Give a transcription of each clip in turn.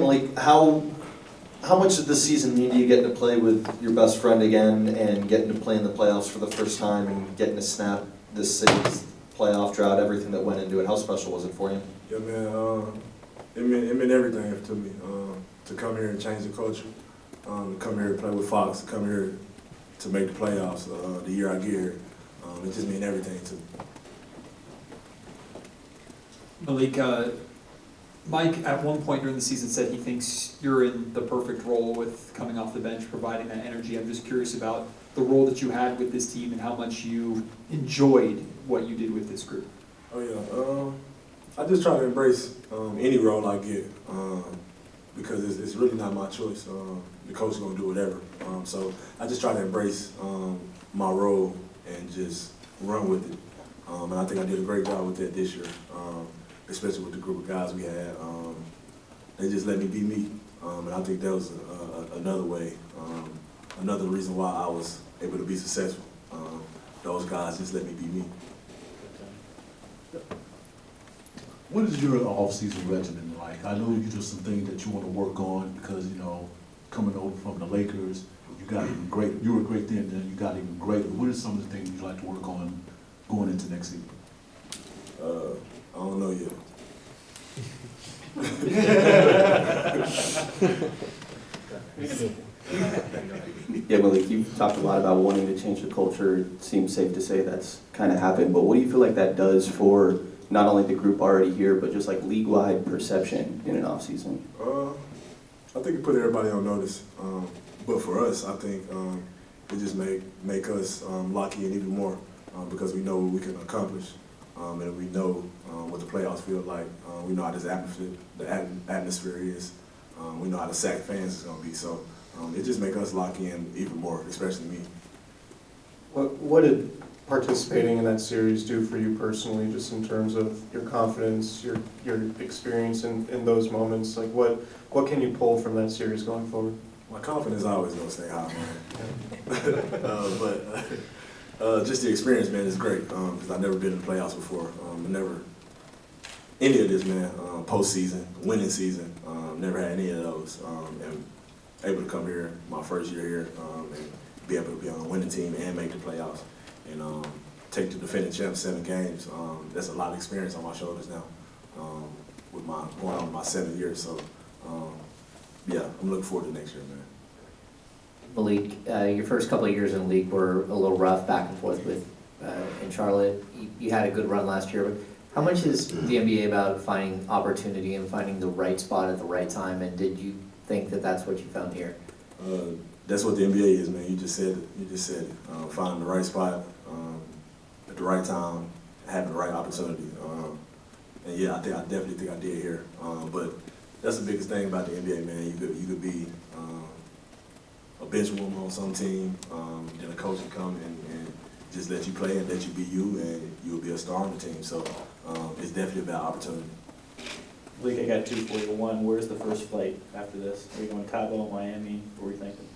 Malik, how much of the season do you get to play with your best friend again and getting to play in the playoffs for the first time and getting to snap this city's playoff drought, everything that went into it? How special was it for you? Yeah, man, it meant everything to me. To come here and change the culture, to come here to play with Fox, to come here to make the playoffs the year I get here. It just meant everything to me. Malik, Mike at one point during the season said he thinks you're in the perfect role with coming off the bench, providing that energy. I'm just curious about the role that you had with this team and how much you enjoyed what you did with this group. Oh yeah, I just try to embrace any role I get because it's really not my choice. The coach is gonna do whatever. So I just try to embrace my role and just run with it. And I think I did a great job with that this year. Especially with the group of guys we had. They just let me be me. And I think that was another way, another reason why I was able to be successful. Those guys just let me be me. What is your off-season regimen like? I know you do some things that you want to work on because, you know, coming over from the Lakers, you got even greater. You were great then, and you got even greater. What are some of the things you'd like to work on going into next season? I don't know yet. Yeah, Malik, you've talked a lot about wanting to change the culture. It seems safe to say that's kind of happened, but what do you feel like that does for not only the group already here, but just like league-wide perception in an off-season? I think it put everybody on notice. But for us, I think it just make us lock in even more because we know what we can accomplish. And we know what the playoffs feel like. We know how this atmosphere is. We know how the Sac fans is going to be. So it just makes us lock in even more, especially me. What did participating in that series do for you personally, just in terms of your confidence, your experience in those moments? Like what can you pull from that series going forward? My confidence is always going to stay high, man. But just the experience, man, is great because I've never been in the playoffs before. Never any of this, man. Postseason, winning season, never had any of those. And able to come here, my first year here, and be able to be on a winning team and make the playoffs, and take the defending champ 7 games. That's a lot of experience on my shoulders now. With going on my 7th year, so yeah, I'm looking forward to next year, man. Malik, your first couple of years in the league were a little rough back and forth with in Charlotte. You had a good run last year, but how much is the NBA about finding opportunity and finding the right spot at the right time, and did you think that that's what you found here? That's what the NBA is, man. You just said it. You just said it. Finding the right spot at the right time, having the right opportunity. And yeah, I definitely think I did here. But that's the biggest thing about the NBA, man. You could be a bench warmer on some team, then a coach will come and just let you play and let you be you, and you'll be a star on the team. So it's definitely about opportunity. Malik, I got 2 for you. One, where's the first flight after this? Are you going Cabo, Miami? What were you thinking?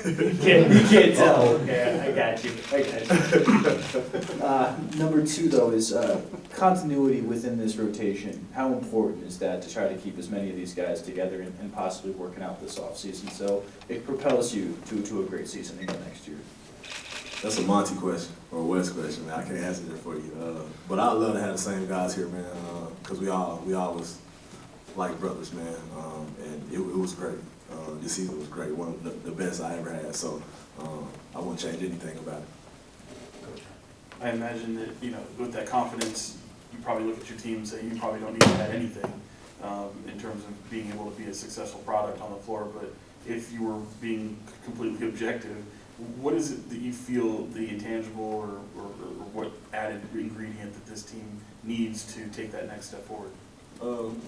you can't tell. Okay, I got you. Number 2, though, is continuity within this rotation. How important is that to try to keep as many of these guys together and possibly working out this offseason so it propels you to a great season again next year? That's a Monty question or a West question, man. I can't answer that for you. But I'd love to have the same guys here, man, because we always like brothers, man, and it was great. This season was great, one of the best I ever had. So I wouldn't change anything about it. I imagine that, with that confidence, you probably look at your team and say you probably don't need to add anything in terms of being able to be a successful product on the floor. But if you were being completely objective, what is it that you feel the intangible or what added ingredient that this team needs to take that next step forward?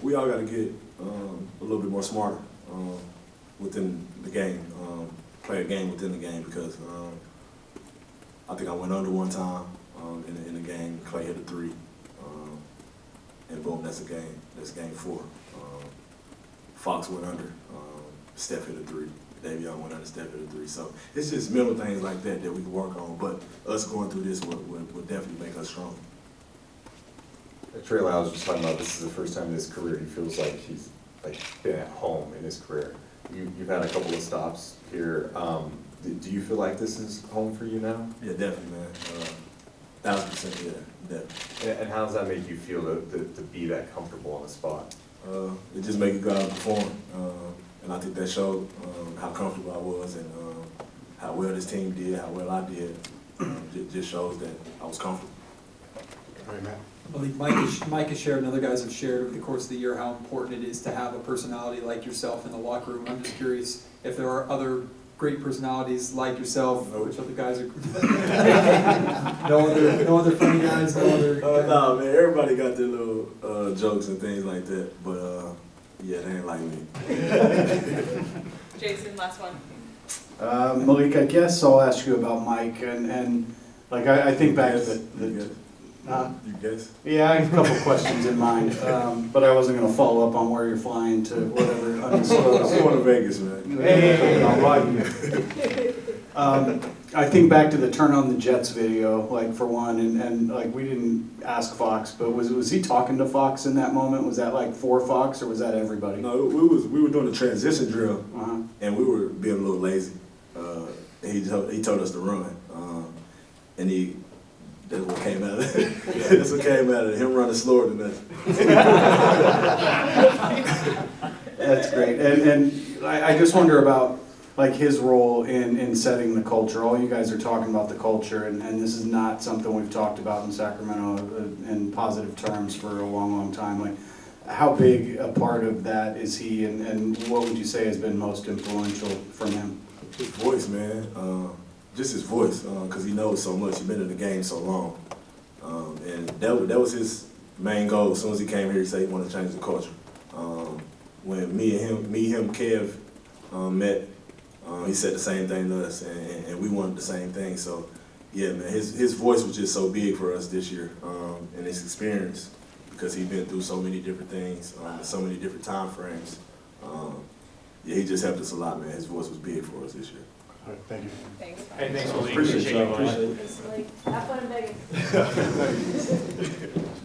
We all got to get a little bit more smarter within the game, play a game within the game, because I think I went under one time in the game. Clay hit a 3, and boom, that's a game. That's game 4. Fox went under. Steph hit a 3. Davion went under. Steph hit a 3. So it's just mental things like that we can work on. But us going through this will definitely make us strong. Trey Lau was just talking about this is the first time in his career he feels like he's like been at home in his career. You've had a couple of stops here. Do you feel like this is home for you now? Yeah, definitely, man. 1000%, yeah, definitely. And how does that make you feel to be that comfortable on the spot? It just made me go out and perform. And I think that showed how comfortable I was and how well this team did, how well I did. It just shows that I was comfortable. Malik, Mike has shared and other guys have shared over the course of the year how important it is to have a personality like yourself in the locker room. I'm just curious if there are other great personalities like yourself, which other guys are? no other funny guys, no other. Nah, man, everybody got their little jokes and things like that, but yeah, they ain't like me. Jason, last one. Malik, I guess I'll ask you about Mike and like I think back to the you guess? yeah, I have a couple questions in mind, but I wasn't going to follow up on where you're flying to, whatever, undisclosed. I'm going to Vegas, man. Hey, all right. I think back to the Turn on the Jets video, like for one, and like we didn't ask Fox, but was he talking to Fox in that moment? Was that like for Fox or was that everybody? No, we were doing a transition drill, and we were being a little lazy. He told us to run, and that's what came out of it. That's what came out of it. Him running slower than us. That's great. And I just wonder about like his role in setting the culture. All you guys are talking about the culture, and this is not something we've talked about in Sacramento in positive terms for a long, long time. Like, how big a part of that is he, and what would you say has been most influential from him? His voice, man. Just his voice, because he knows so much. He's been in the game so long. And that was his main goal. As soon as he came here, he said he wanted to change the culture. When me, him, Kev met, he said the same thing to us, and we wanted the same thing. So, yeah, man, his voice was just so big for us this year, and his experience, because he's been through so many different things, so many different time frames. Yeah, he just helped us a lot, man. His voice was big for us this year. All right, thank you. Thanks. Hey, thanks, Appreciate you. Have fun in Vegas.